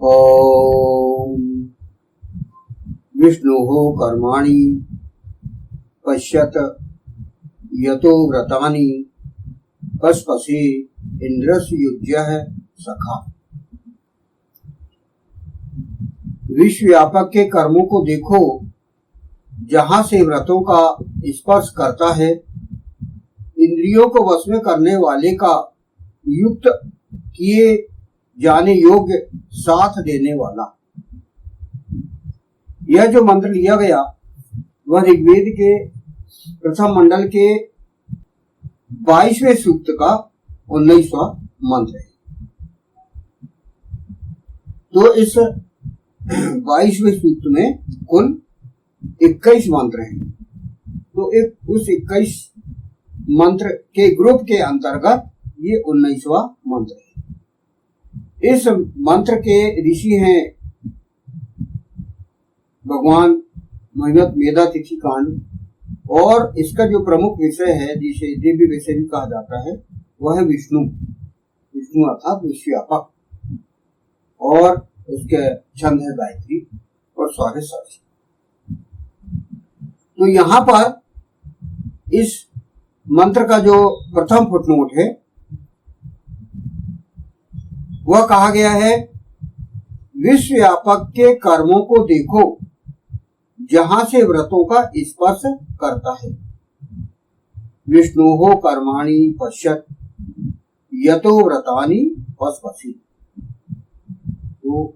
ओम विष्णुः कर्माणि पश्यत यतो व्रतानि पस्पसे इंद्रस्य युज्यः सखा। विश्व व्यापक के कर्मों को देखो, जहां से व्रतों का स्पर्श करता है, इंद्रियों को वश में करने वाले का युक्त किए जाने योग्य साथ देने वाला। यह जो मंत्र लिया गया वह ऋग्वेद के प्रथम मंडल के 22वें सूक्त का 19वां मंत्र है। तो इस 22वें सूक्त में कुल 21 मंत्र हैं। तो उस 21 मंत्र के ग्रुप के अंतर्गत ये 19वां मंत्र है। इस मंत्र के ऋषि हैं भगवान महिमत मेधातिथि कांड, और इसका जो प्रमुख विषय है, जिसे दिव्य विषय भी कहा जाता है, वह है विष्णु। विष्णु अर्थात विश्वव्यापक, और उसके छंद है गायत्री और स्वर है सरस्वती। तो यहाँ पर इस मंत्र का जो प्रथम फुटनोट है वह कहा गया है, विश्व व्यापक के कर्मों को देखो जहां से व्रतों का स्पर्श करता है। विष्णुः कर्माणि पश्यत यतो व्रतानि पस्पसि। तो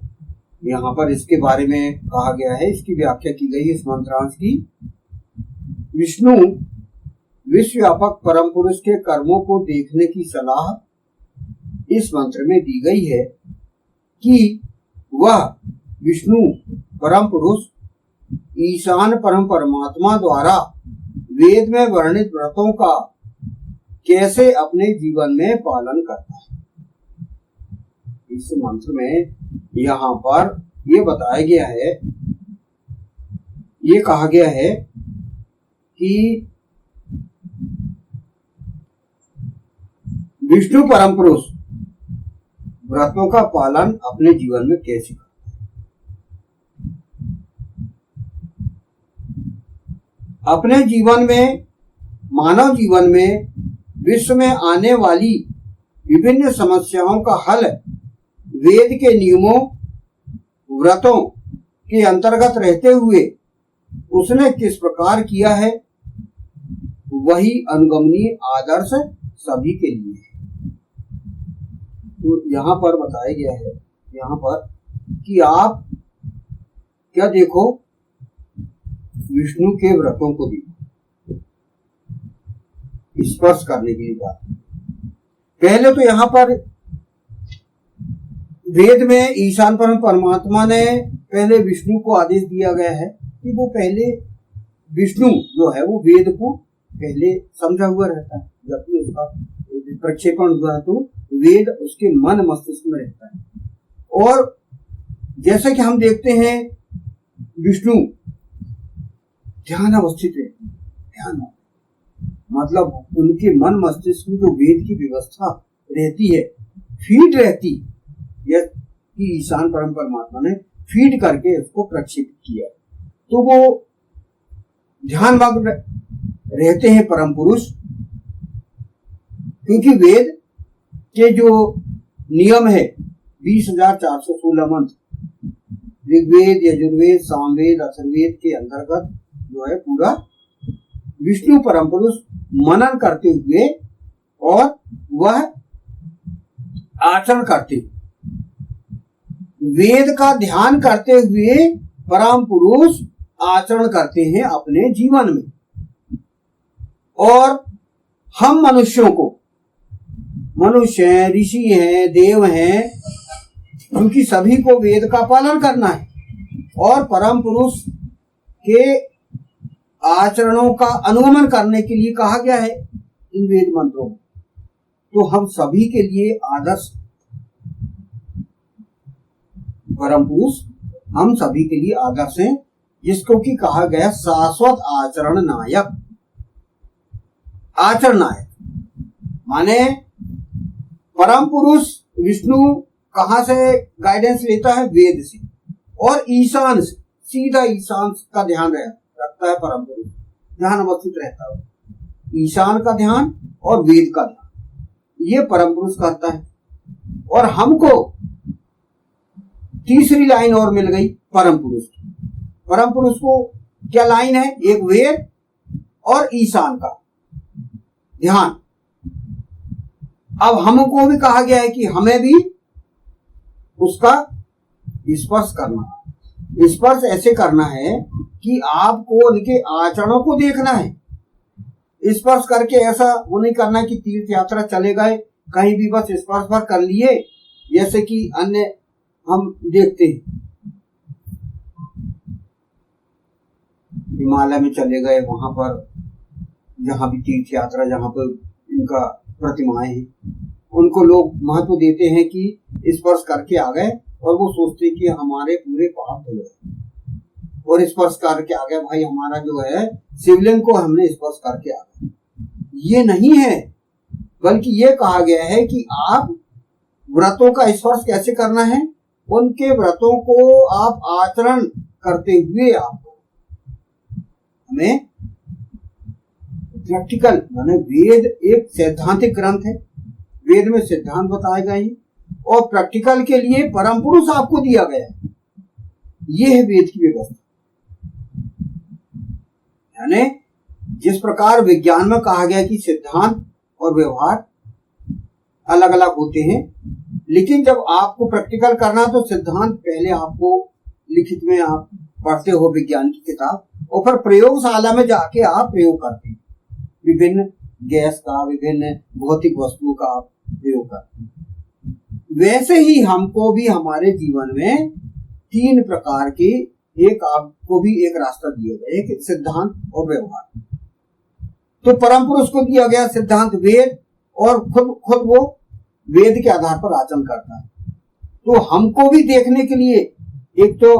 यहाँ पर इसके बारे में कहा गया है, इसकी व्याख्या की गई इस मंत्रांश की। विष्णु विश्व व्यापक परम पुरुष के कर्मों को देखने की सलाह इस मंत्र में दी गई है कि वह विष्णु परम पुरुष ईशान परम परमात्मा द्वारा वेद में वर्णित व्रतों का कैसे अपने जीवन में पालन करता है। इस मंत्र में यहाँ पर ये बताया गया है, ये कहा गया है कि विष्णु परम पुरुष व्रतों का पालन अपने जीवन में कैसे करता है। अपने जीवन में, मानव जीवन में विश्व में आने वाली विभिन्न समस्याओं का हल वेद के नियमों, व्रतों के अंतर्गत रहते हुए उसने किस प्रकार किया है, वही अनुगमनीय आदर्श सभी के लिए है। तो यहाँ पर बताया गया है, यहाँ पर कि आप क्या देखो, विष्णु के व्रतों को देखो, स्पर्श करने की बात। पहले तो यहाँ पर वेद में ईशान परमात्मा ने पहले विष्णु को आदेश दिया गया है कि वो पहले विष्णु जो है वो वेद को पहले समझा हुआ रहता है, जब भी उसका प्रक्षेपण हुआ है तो वेद उसके मन मस्तिष्क में रहता है। और जैसे कि हम देखते हैं विष्णु ध्यान अवस्थित रहते हैं, ध्यान मतलब उनके मन मस्तिष्क में जो वेद की व्यवस्था रहती है, फीड रहती है, कि ईशान परम परमात्मा ने फीड करके उसको प्रक्षेपित किया, तो वो ध्यानमग्न रहते हैं परम पुरुष। क्योंकि वेद के जो नियम है 20,416 मंत्र, ऋग्वेद, यजुर्वेद, सामवेद, अथर्ववेद के अंतर्गत जो है पूरा विष्णु परम पुरुष मनन करते हुए और वह आचरण करते हुए, वेद का ध्यान करते हुए परम पुरुष आचरण करते हैं अपने जीवन में। और हम मनुष्यों को, मनुष्य हैं, ऋषि हैं, देव हैं, क्योंकि सभी को वेद का पालन करना है और परम पुरुष के आचरणों का अनुगमन करने के लिए कहा गया है इन वेद मंत्रों में। तो हम सभी के लिए आदर्श परम पुरुष हम सभी के लिए आदर्श हैं, जिसको कि कहा गया शाश्वत आचरण नायक। आचरण नायक माने परम पुरुष विष्णु कहां से गाइडेंस लेता है? वेद से और ईशान से, सीधा ईशान का ध्यान रखता है परम पुरुष, ध्यान अवस्थित रहता है। ईशान का ध्यान और वेद का ध्यान ये परम पुरुष करता है। और हमको तीसरी लाइन और मिल गई परम पुरुष की। परम पुरुष को क्या लाइन है? एक वेद और ईशान का ध्यान। अब हमको भी कहा गया है कि हमें भी उसका स्पर्श करना। स्पर्श ऐसे करना है कि आपको उनके आचरणों को देखना है। स्पर्श करके ऐसा वो नहीं करना कि तीर्थ यात्रा चले गए कहीं भी बस स्पर्श भर कर लिए, जैसे कि अन्य हम देखते हैं हिमालय में चले गए, वहां पर जहां भी तीर्थ यात्रा, जहां पर इनका प्रतिमाएं हैं, उनको लोग महत्व देते हैं कि स्पर्श करके आ गए और वो सोचते हैं कि हमारे पूरे पाप धुल गए और स्पर्श करके आ गए, भाई हमारा जो है शिवलिंग को हमने स्पर्श करके आ गए। ये नहीं है, बल्कि ये कहा गया है कि आप व्रतों का स्पर्श कैसे करना है, उनके व्रतों को आप आचरण करते हुए आपको हमें प्रैक्टिकल, माने वेद एक सैद्धांतिक ग्रंथ है, वेद में सिद्धांत बताए गए हैं और प्रैक्टिकल के लिए परम पुरुष आपको दिया गया है। ये है वेद की व्यवस्था। यानी जिस प्रकार विज्ञान में कहा गया कि सिद्धांत और व्यवहार अलग अलग होते हैं, लेकिन जब आपको प्रैक्टिकल करना तो सिद्धांत पहले आपको लिखित में आप पढ़ते हो विज्ञान की किताब, और फिर प्रयोगशाला में जाके आप प्रयोग करते हैं, विभिन्न गैस का, विभिन्न भौतिक वस्तुओं का आप प्रयोग करते हैं। वैसे ही हमको भी हमारे जीवन में तीन प्रकार के, एक आपको भी एक रास्ता दिया गया, एक सिद्धांत और व्यवहार। तो परम पुरुष को दिया गया सिद्धांत वेद, और खुद वो वेद के आधार पर आचरण करता है। तो हमको भी देखने के लिए एक तो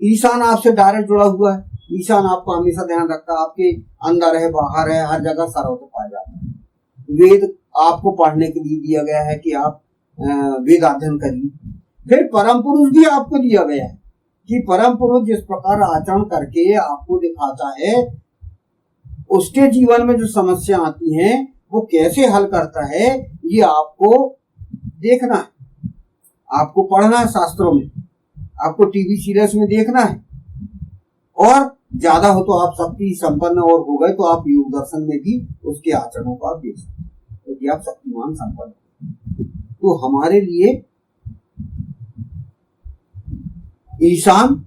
ईशान आपसे डायरेक्ट जुड़ा हुआ है, ईशान आपको हमेशा ध्यान रखता है, आपके अंदर है बाहर है हर जगह सर्वत्र पाया जाता है। वेद आपको पढ़ने के लिए दिया गया है कि आप वेद अध्ययन करिए। फिर परम पुरुष भी आपको दिया गया है कि परम पुरुष जिस प्रकार आचरण करके आपको दिखाता है, उसके जीवन में जो समस्या आती हैं वो कैसे हल करता है, ये आपको देखना है, आपको पढ़ना है शास्त्रों में, आपको टीवी सीरियल्स में देखना है, और ज्यादा हो तो आप शक्ति संपन्न और हो गए तो आप योग दर्शन में भी उसके आचरणों को आप देख सकते हैं, यदि आप शक्तिमान संपन्न। तो हमारे लिए ईशान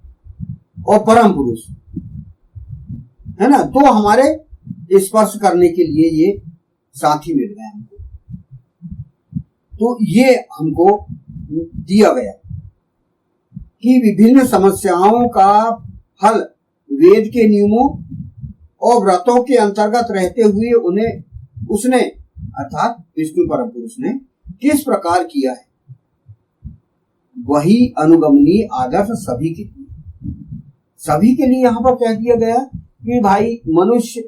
और परम पुरुष है ना, तो हमारे स्पर्श करने के लिए ये साथी मिल गए हमको। तो ये हमको दिया गया कि विभिन्न समस्याओं का हल वेद के नियमों और व्रतों के अंतर्गत रहते हुए उन्हें उसने अर्थात विष्णु परम पुरुष ने किस प्रकार किया है, वही अनुगमनीय आदर्श सभी के लिए। सभी के लिए यहाँ पर कह दिया गया कि भाई मनुष्य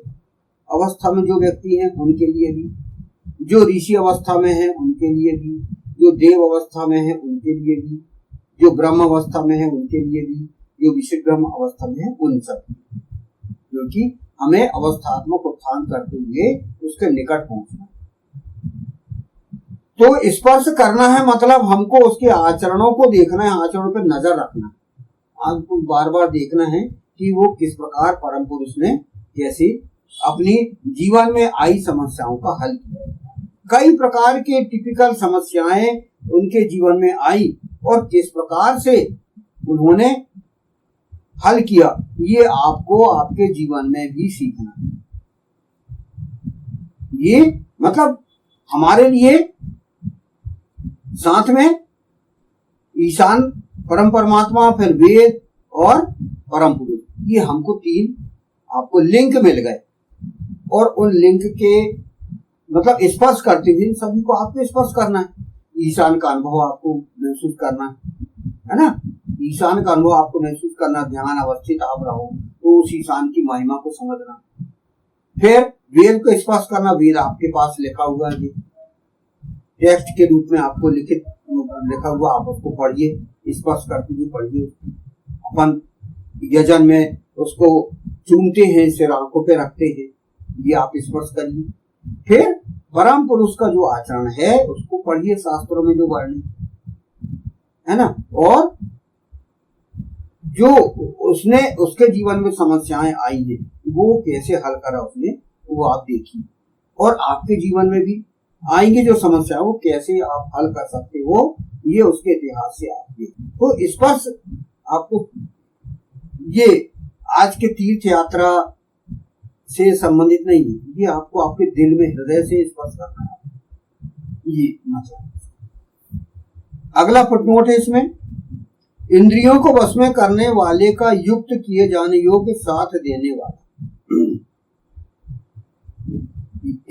अवस्था में जो व्यक्ति हैं उनके लिए भी, जो ऋषि अवस्था में है उनके लिए भी, जो देव अवस्था में है उनके लिए भी, जो ब्रह्म अवस्था में है उनके लिए भी, जो विशुद्ध ब्रह्म अवस्था में है उन सब, क्योंकि हमें अवस्थात्मक उत्थान करते हुए उसके निकट पहुंचना। तो स्पर्श करना है मतलब हमको उसके आचरणों को देखना है, आचरणों पर नजर रखना है, आपको बार बार देखना है कि वो किस प्रकार परम पुरुष ने कैसे अपनी जीवन में आई समस्याओं का हल किया। कई प्रकार के टिपिकल समस्याएं उनके जीवन में आई और किस प्रकार से उन्होंने हल किया, ये आपको आपके जीवन में भी सीखना है। ये मतलब हमारे लिए साथ में ईशान परम परमात्मा, फिर वेद और परम पुरुष, ये हमको तीन आपको लिंक मिल गए, और उन लिंक के मतलब स्पर्श करते हुए सभी को आपको स्पर्श करना है। ईशान का अनुभव आपको महसूस करना है ना, ईशान का अनुभव आपको महसूस करना, ध्यान अवस्थित आप रहो तो उस ईशान की महिमा को समझना। फिर वेद को स्पर्श करना, वेद आपके पास लिखा हुआ है, टेक्स्ट के रूप में आपको लिखित लिखा हुआ, आप उसको पढ़िए, स्पर्श करते हुए पढ़िए। अपन यजन में उसको चूमते हैं, सिर आंखों पे रखते हैं, ये आप स्पर्श करिए। फिर परम पुरुष का जो आचरण है उसको पढ़िए, शास्त्रों में जो वर्णित है ना, और जो उसने उसके जीवन में समस्याएं आई है वो कैसे हल करा उसने, वो आप देखिए। और आपके जीवन में भी आएंगे जो समस्या, वो कैसे आप हल कर सकते हो, ये उसके इतिहास से आप देखिए। तो स्पर्श आपको ये आज के तीर्थ यात्रा से संबंधित नहीं है, ये आपको आपके दिल में, हृदय से स्पर्श करना है, ये मतलब। अगला फुटनोट है इसमें, इंद्रियों को वश में करने वाले का युक्त किए जाने योग्य साथ देने वाला।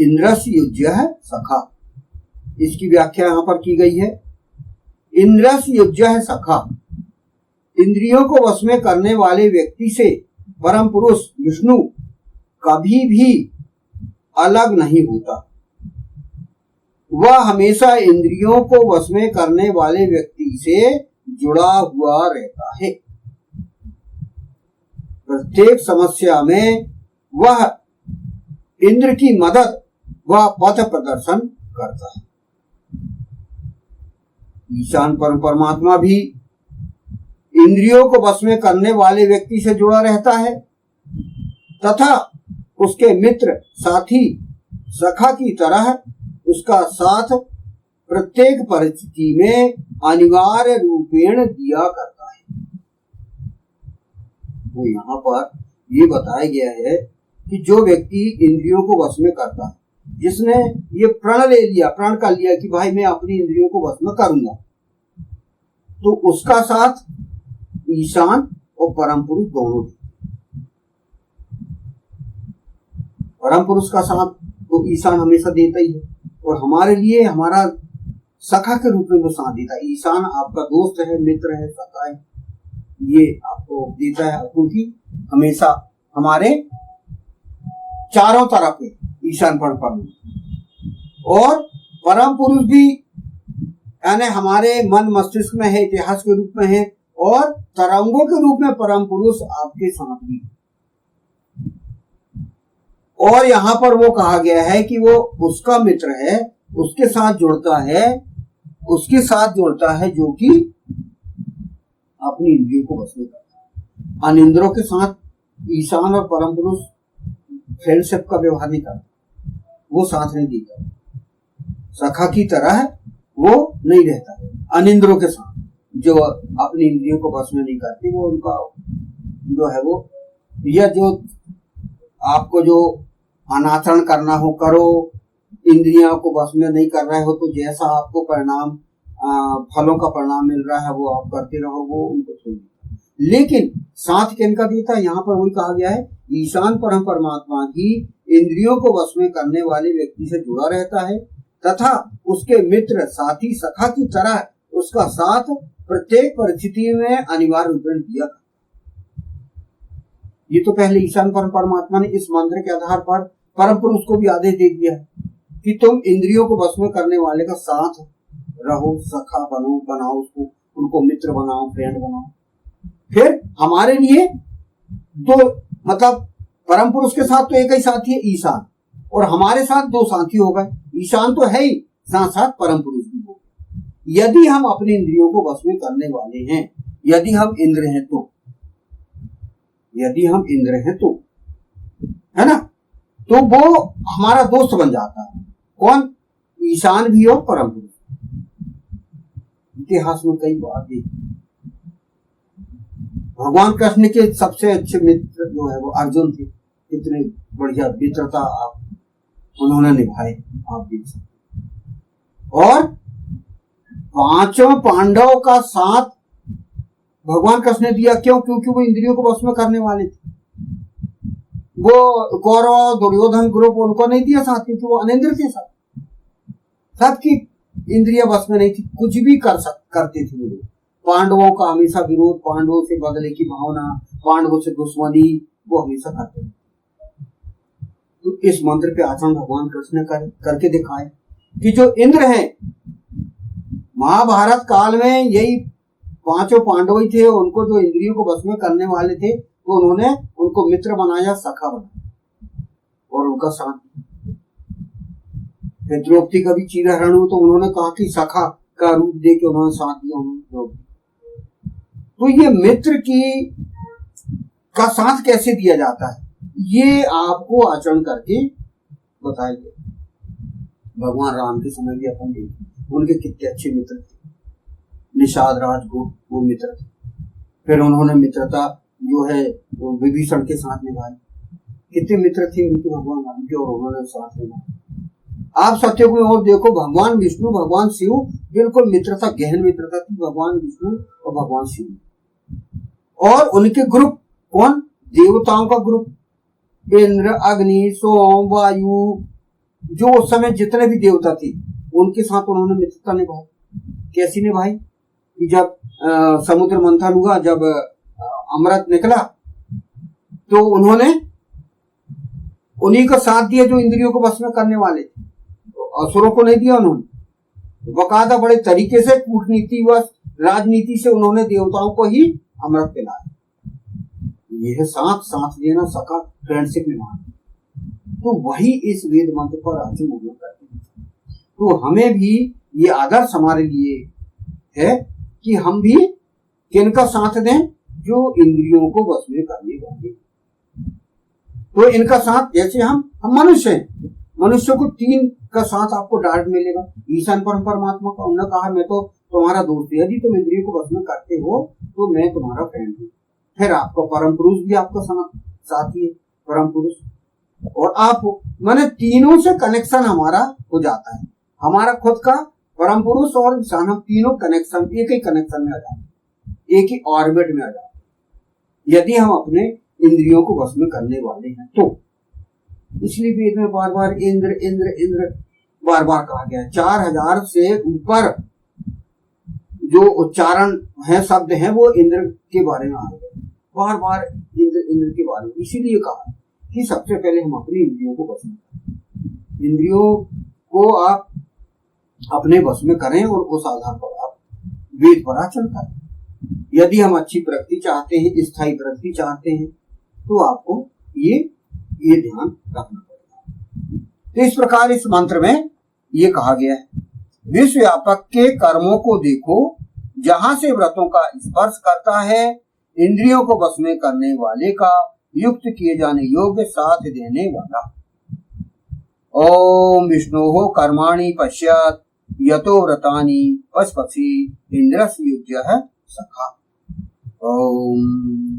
इंद्रस युज्य है सखा, इसकी व्याख्या यहां पर की गई है। इंद्रस युज्य है सखा, इंद्रियों को वश में करने वाले व्यक्ति से परम पुरुष विष्णु कभी भी अलग नहीं होता। वह हमेशा इंद्रियों को वश में करने वाले व्यक्ति से जुड़ा हुआ रहता है। प्रत्येक समस्या में वह इंद्र की मदद व पथ प्रदर्शन करता है। ईशान परमात्मा भी इंद्रियों को वश में करने वाले व्यक्ति से जुड़ा रहता है तथा उसके मित्र साथी सखा की तरह उसका साथ प्रत्येक परिस्थिति में अनिवार्य रूपेण दिया करता है। तो यहाँ पर ये बताया गया है कि जो व्यक्ति इंद्रियों को वश में करता है, जिसने ये प्रण ले लिया, प्रण कर लिया कि भाई मैं अपनी इंद्रियों को वश में करूंगा, तो उसका साथ ईशान और परम पुरुष दोनों। परम पुरुष का साथ तो ईशान हमेशा देता ही है, और हमारे लिए हमारा सखा के रूप में वो साथ देता है। ईशान आपका दोस्त है, मित्र है, सखा है, ये आपको देता है, क्योंकि हमेशा हमारे चारों तरफ है ईशान परम। और परम पुरुष भी यानी हमारे मन मस्तिष्क में है, इतिहास के रूप में है, और तरंगों के रूप में परम पुरुष आपके साथ भी। और यहाँ पर वो कहा गया है कि वो उसका मित्र है, उसके साथ जुड़ता है, उसके साथ जुड़ता है जो कि अपनी इंद्रियों को वश में करता है। अनिंद्रों के साथ ईशान और परम पुरुष फ्रेंडशिप का व्यवहार नहीं करता, वो साथ नहीं देता, सखा की तरह वो नहीं रहता। अनिंद्रों के साथ जो अपनी इंद्रियों को वश में नहीं करती, वो उनका जो है वो, या जो आपको जो अनाचरण करना हो करो, इंद्रियों को वश में नहीं कर रहे हो तो जैसा आपको परिणाम फलों का परिणाम मिल रहा है वो आप करते रहो, वो उनको छोड़ देता। लेकिन साथ किनका देता है, यहाँ पर वही कहा गया है, ईशान परम परमात्मा की इंद्रियों को वश में करने वाले व्यक्ति से जुड़ा रहता है तथा उसके मित्र साथी सखा की तरह उसका साथ प्रत्येक परिस्थिति में अनिवार्य रूप में दिया। ये तो पहले ईशान परम परमात्मा ने इस मंत्र के आधार पर परम पुरुष को भी आदेश दे दिया कि तुम इंद्रियों को वश में करने वाले का साथ रहो, सखा बनो, बनाओ उसको, उनको मित्र बनाओ, फ्रेंड बनाओ। फिर हमारे लिए दो, मतलब परम पुरुष के साथ तो एक ही साथी है ईशान, और हमारे साथ दो साथी हो गए, ईशान तो है ही, साथ साथ परम पुरुष भी हो। यदि हम अपनी इंद्रियों को वश में करने वाले हैं, यदि हम इंद्र हैं तो, यदि हम इंद्र हैं तो, है ना, तो वो हमारा दोस्त बन जाता है। कौन? ईशान भी और परम पुरुष। इतिहास में कई बार देखिए, भगवान कृष्ण के सबसे अच्छे मित्र जो है वो अर्जुन थे। कितने बढ़िया मित्रता आप उन्होंने निभाए, आप देख सकते। और पांचों पांडवों का साथ भगवान कृष्ण ने दिया, क्यों? क्योंकि वो इंद्रियों को वश में करने वाले थे। वो कौरव दुर्योधन ग्रुप उनको नहीं दिया साथ, क्योंकि वो अनिंद्र थे। सबकी इंद्रिया वश में नहीं थी, कुछ भी करते थे वो लोग। पांडवों का हमेशा विरोध, पांडवों से बदले की भावना, पांडवों से दुश्मनी, वो हमेशा करते थे। तो इस मंत्र पे आचरण भगवान कृष्ण ने करके दिखाए कि जो इंद्र हैं, महाभारत काल में यही पांचों पांडव ही थे, उनको जो इंद्रियों को बस में करने वाले थे, तो उन्होंने उनको मित्र बनाया, सखा बनाया और उनका साथ। फिर द्रौपदी का भी चीरहरण हुआ तो उन्होंने कहा कि सखा का रूप दे के उन्होंने साथ दिया उन्होंने। तो ये मित्र की का साथ कैसे दिया जाता है, ये आपको आचरण करके बताएंगे। भगवान राम के समय भी अपन देखें, उनके कितने अच्छे मित्र थे। निषाद राजगुरु वो मित्र थे। फिर उन्होंने मित्रता जो है वो विभीषण के साथ निभाई। कितने मित्र थे उनके भगवान राम के, और उन्होंने साथ निभाया। आप सत्युग में और देखो, भगवान विष्णु भगवान शिव बिल्कुल मित्रता, गहन मित्रता थी भगवान विष्णु और भगवान शिव। और उनके ग्रुप कौन, देवताओं का ग्रुप, इंद्र, अग्नि, सोम, वायु, जो उस समय जितने भी देवता थे उनके साथ उन्होंने मित्रता निभाई। कैसी निभाई कि जब समुद्र मंथन हुआ, जब अमृत निकला, तो उन्होंने उन्हीं का साथ दिया जो इंद्रियों को बस में करने वाले थे, तो असुरों को नहीं दिया उन्होंने। बकायदा बड़े तरीके से कूटनीति व राजनीति से उन्होंने देवताओं को ही अमृत पिलाया। यह साथ देना, सका, फ्रेंडशिप निभाना, तो वही इस वेद मंत्र पर आचरण करते हैं। तो हमें भी ये आदर्श हमारे लिए है कि हम भी किनका साथ दें, जो इंद्रियों को बस में करने वाले। तो इनका साथ, जैसे हम मनुष्य हैं, मनुष्य को तीन का साथ आपको डायरेक्ट मिलेगा। ईशान परमात्मा का उन्होंने कहा, मैं तो तुम्हारा दोस्त हूं, यदि तुम इंद्रियों को बस में करते हो तो मैं तुम्हारा फ्रेंड हूँ। फिर आपका परम पुरुष भी आपका साथी है, परम पुरुष, और आप माने तीनों से कनेक्शन हमारा हो जाता है। हमारा खुद का परम पुरुष और इंसान, हम तीनों कनेक्शन एक ही कनेक्शन में आ जाते हैं, एक ही ऑर्बिट में आ जाते हैं, यदि हम अपने इंद्रियों को बस में करने वाले हैं तो। इसलिए वेद में बार बार इंद्र इंद्र इंद्र बार बार कहा गया है। 4000 से ऊपर जो उच्चारण है, शब्द हैं, वो इंद्र के बारे में आ गए, बार बार इंद्र इंद्र के बारे में। इसीलिए कहा कि सबसे पहले हम अपनी इंद्रियों को बस में करें, इंद्रियों को आप अपने बस में करें और उस आधार पर आप वेद पर आचरण करें। यदि हम अच्छी प्रगति चाहते हैं, स्थायी प्रगति चाहते हैं, तो आपको ये ध्यान रखना पड़ेगा। तो इस प्रकार इस मंत्र में ये कहा गया है, विश्व व्यापक के कर्मों को देखो, जहां से व्रतों का स्पर्श करता है, इंद्रियों को बस में करने वाले का, युक्त किए जाने योग्य साथ देने वाला। ओम विष्णोः कर्माणि पश्यत् यतो व्रतानि पशपसि इंद्रस्य युज्यः सखा। ओम।